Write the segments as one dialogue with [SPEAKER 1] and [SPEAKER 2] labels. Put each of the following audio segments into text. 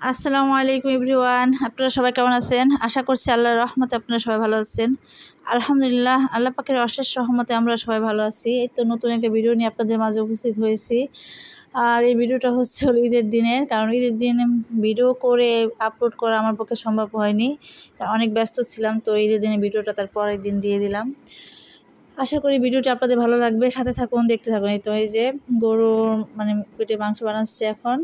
[SPEAKER 1] আসসালামু আলাইকুম এভরিওয়ান, আপনারা সবাই কেমন আছেন? আশা করছি আল্লাহর রহমতে আপনারা সবাই ভালো আছেন। আলহামদুলিল্লাহ, আল্লাহ পাকের অশেষ রহমতে আমরা সবাই ভালো আছি। এই তো নতুন একটা ভিডিও নিয়ে আপনাদের মাঝে উপস্থিত হয়েছি। আর এই ভিডিওটা হচ্ছে ঈদের দিনের, কারণ ঈদের দিনে ভিডিও করে আপলোড করা আমার পক্ষে সম্ভব হয়নি, কারণ অনেক ব্যস্ত ছিলাম। তো ঈদের দিনে ভিডিওটা তার পরের দিন দিয়ে দিলাম। আশা করি ভিডিওটা আপনাদের ভালো লাগবে, সাথে থাকুন, দেখতে থাকুন। এই যে গরু পেটে মাংস বানাচ্ছে এখন।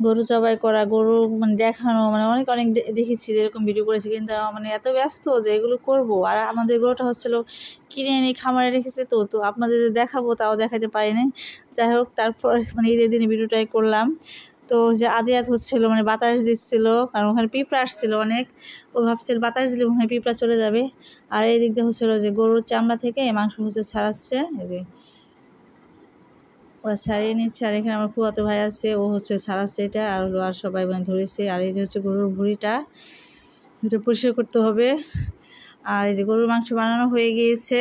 [SPEAKER 1] গরু জবাই করা, গরু দেখানো, অনেক অনেক দেখেছি এরকম ভিডিও করেছি, কিন্তু এত ব্যস্ত যে এগুলো করব। আর আমাদের গরুটা হচ্ছিল কিনে এনে খামারে রেখেছে, তো তো আপনাদের যে দেখাবো তাও দেখাতে পারিনি। যাই হোক, তারপর ঈদের দিনে ভিডিওটাই করলাম। তো যে আদিয়াত হচ্ছিলো, বাতাস দিচ্ছিল, কারণ ওখানে পিঁপড়া আসছিল অনেক। ও ভাবছিল বাতাস দিলে ওখানে পিঁপড়া চলে যাবে। আর এই দিক দিয়ে হচ্ছিলো যে গরুর চামড়া থেকে মাংস ছাড়াচ্ছে, এই যে ওরা ছাড়িয়ে নিচ্ছে। আর এখানে আমার ফুয়াতো ভাই আছে, ও ছাড়াচ্ছে এটা। আর হলো আর সবাই ধরেছে। আর এই যে হচ্ছে গরুর ভুঁড়িটা, এটা পরিষ্কার করতে হবে। আর এই যে গরুর মাংস বানানো হয়ে গিয়েছে।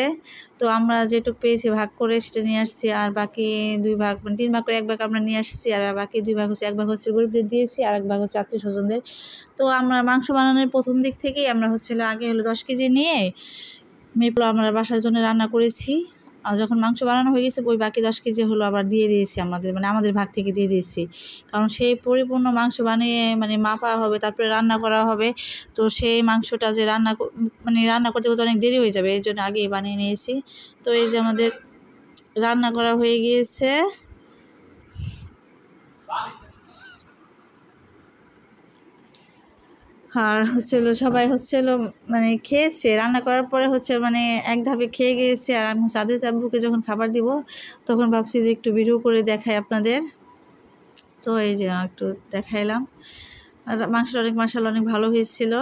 [SPEAKER 1] তো আমরা যেটুকু পেয়েছি ভাগ করে সেটা নিয়ে আসছি, আর বাকি 2 ভাগ 3 ভাগ করে 1 ভাগ আমরা নিয়ে আসছি। আর বাকি 2 ভাগ 1 ভাগ গরিবদের দিয়েছি, আর 1 ভাগ আত্মীয় স্বজনদের। তো আমরা মাংস বানানোর প্রথম দিক থেকেই আমরা আগে 10 কেজি নিয়ে মেপলো আমরা বাসার জন্য রান্না করেছি। আর যখন মাংস বানানো হয়ে গেছে, ওই বাকি 10 কেজি আবার দিয়ে দিয়েছি আমাদের ভাগ থেকে দিয়ে দিয়েছি। কারণ সেই পরিপূর্ণ মাংস বানিয়ে মাপা হবে, তারপরে রান্না করা হবে। তো সেই মাংসটা যে রান্না করতে করতে অনেক দেরি হয়ে যাবে, এই জন্য আগেই বানিয়ে নিয়েছি। তো এই যে আমাদের রান্না করা হয়ে গিয়েছে। আর সবাই খেয়েছে, রান্না করার পরে এক ধাপে খেয়ে গিয়েছে। আর আমি আদিত আব্বুকে যখন খাবার দিব, তখন ভাবছি যে একটু ভিডিও করে দেখাই আপনাদের। তো এই যে একটু দেখাইলাম। আর মাংসটা মাশাআল্লাহ অনেক ভালো হয়েছিল।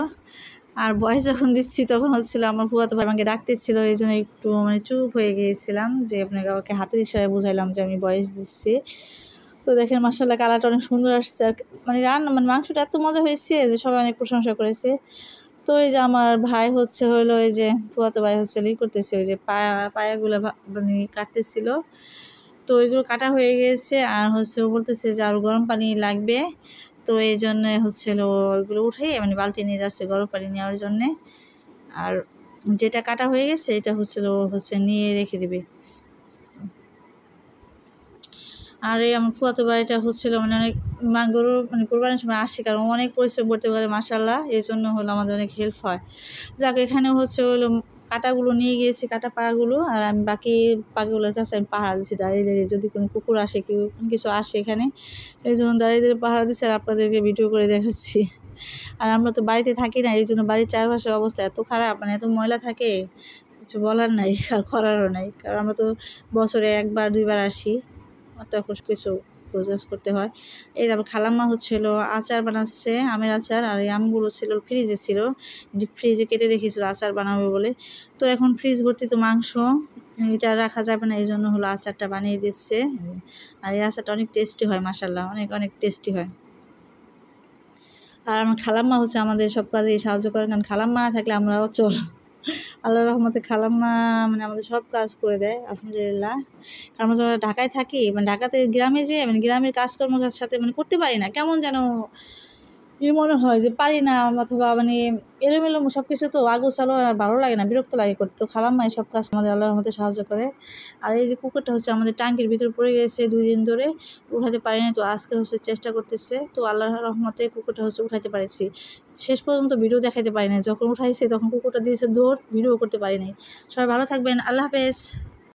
[SPEAKER 1] আর বয়স যখন দিচ্ছি, তখন আমার ফুয়াতো ভাই আমাকে ডাকতেছিল, এই জন্য একটু চুপ হয়ে গিয়েছিলাম, যে আপনাকে আমাকে হাতের ইশারায় বুঝাইলাম যে আমি বয়স দিচ্ছি। তো দেখেন মাশাআল্লাহ কালারটা অনেক সুন্দর আসছে। আর রান্না মাংসটা এত মজা হয়েছে যে সবাই অনেক প্রশংসা করেছে। তো এই যে আমার ভাই হলো এই যে ফুয়াতো ভাই করতেছে, ওই যে পায়াগুলো কাটতেছিল। তো ওইগুলো কাটা হয়ে গেছে। আর ও বলতেছে যে আরও গরম পানি লাগবে। তো এই জন্য ওইগুলো উঠে বালতি নিয়ে যাচ্ছে গরম পানি নেওয়ার জন্যে। আর যেটা কাটা হয়ে গেছে এটা নিয়ে রেখে দেবে। আর এই আমার ফুয়াতো বাড়িটা অনেক গরু কোরবানির সময় আসে, কারণ অনেক পরিশ্রম করতে পারে মাশাআল্লাহ। এই জন্য আমাদের অনেক হেল্প হয়। যাক, এখানে কাটাগুলো নিয়ে গিয়েছি, কাটা পাগুলো। আর আমি বাকি পাগুলোর কাছে আমি পাহারা দিচ্ছি দাঁড়িয়ে দাঁড়িয়ে, যদি কোনো কুকুর আসে, কিছু আসে এখানে, এই জন্য দাঁড়িয়ে দাঁড়িয়ে পাহারা দিচ্ছি আর আপনাদেরকে ভিডিও করে দেখাচ্ছি। আর আমরা তো বাড়িতে থাকি না, এই জন্য বাড়ির চারপাশের অবস্থা এত খারাপ, এত ময়লা থাকে, কিছু বলার নাই আর করারও নাই। কারণ আমরা তো বছরে 1বার 2বার আসি, তখন কিছু গোছগাছ করতে হয়। এই তারপর খালাম্মা আচার বানাচ্ছে, আমের আচার। আর এই আমগুলো ফ্রিজে ছিল, ফ্রিজে কেটে রেখেছিল আচার বানাবে বলে। তো এখন ফ্রিজ ভর্তি তো মাংস, এটা রাখা যাবে না, এই জন্য আচারটা বানিয়ে দিচ্ছে। আর এই আচারটা অনেক টেস্টি হয় মাশাআল্লাহ, অনেক অনেক টেস্টি হয়। আর আমার খালাম্মা আমাদের সব কাজে সাহায্য করে, কারণ খালাম্মা না থাকলে আমরাও চল। আল্লাহর রহমতে খালাম্মা আমাদের সব কাজ করে দেয় আলহামদুলিল্লাহ। কারণ আমরা ঢাকায় থাকি, ঢাকাতে গ্রামে যে গ্রামের কাজকর্মের সাথে করতে পারি না, কেমন যেন মনে হয় যে পারি না, অথবা এলোমেলো সব কিছু, তো আগোছালো আর ভালো লাগে না, বিরক্ত লাগে করতে। তো খালাম্মাই সব কাজ আমাদের আল্লাহর রহমতে সাহায্য করে। আর এই যে কুকুরটা আমাদের ট্যাঙ্কির ভিতরে পড়ে গেছে 2 দিন ধরে, উঠাতে পারিনি। তো আজকে চেষ্টা করতেছে, তো আল্লাহর রহমতে কুকুরটা উঠাতে পারছি। শেষ পর্যন্ত ভিডিও দেখাতে পারি না, যখন উঠাইছে তখন কুকুরটা দিয়েছে দৌড়, ভিডিও করতে পারিনি। সবাই ভালো থাকবেন, আল্লাহ হাফেজ।